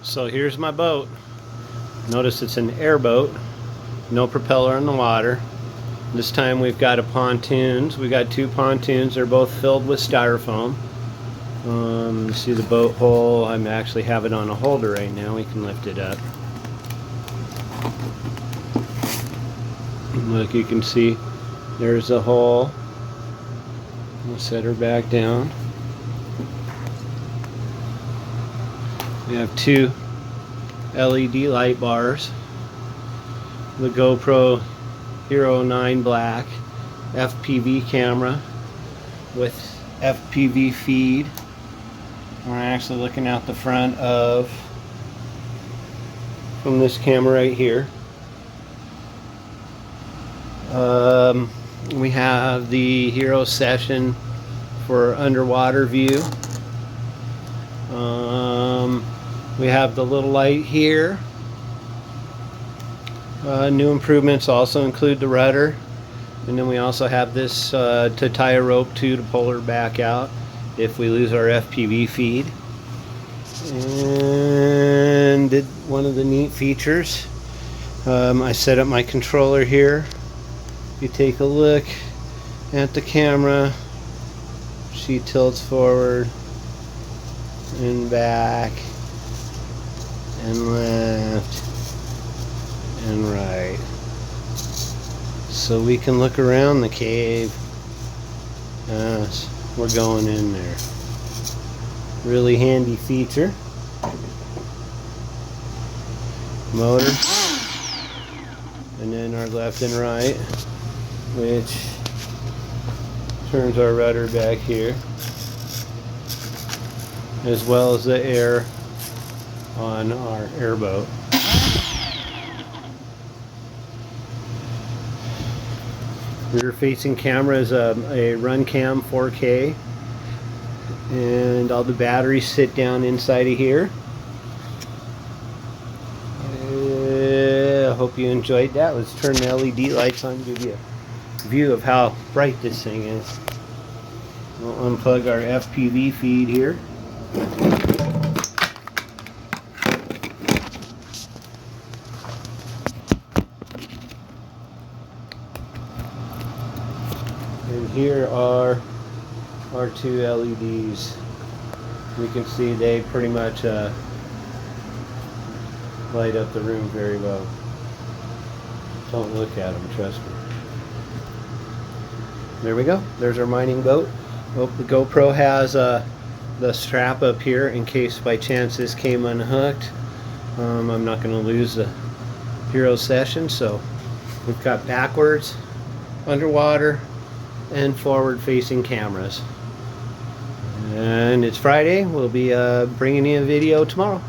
So here's my boat. Notice it's an airboat, no propeller in the water. This time we've got pontoons. We got two pontoons. They're both filled with styrofoam. You see the boat hole. I actually have it on a holder right now. We can lift it up. Look, you can see there's a hole. We'll set her back down. We have two LED light bars. The GoPro Hero 9 Black FPV camera with FPV feed. We're actually looking out the front from this camera right here. We have the Hero Session for underwater view. We have the little light here. New improvements also include the rudder, and then we also have this to tie a rope to pull her back out if we lose our FPV feed. And one of the neat features, I set up my controller here. If you take a look at the camera, she tilts forward and back and left and right, so we can look around the cave as we're going in there. Really handy feature. Motor, and then our left and right, which turns our rudder back here, as well as the air on our airboat. Rear facing camera is a Runcam 4K, and all the batteries sit down inside of here. I hope you enjoyed that. Let's turn the LED lights on and give you a view of how bright this thing is. We'll unplug our FPV feed here. And here are our two LEDs. We can see they pretty much light up the room very well. Don't look at them, trust me. There we go. There's our mining boat. Oh, the GoPro has the strap up here in case by chance this came unhooked. I'm not going to lose the Hero Session, so we've got backwards, underwater, and forward facing cameras. And it's Friday. We'll be bringing you a video tomorrow.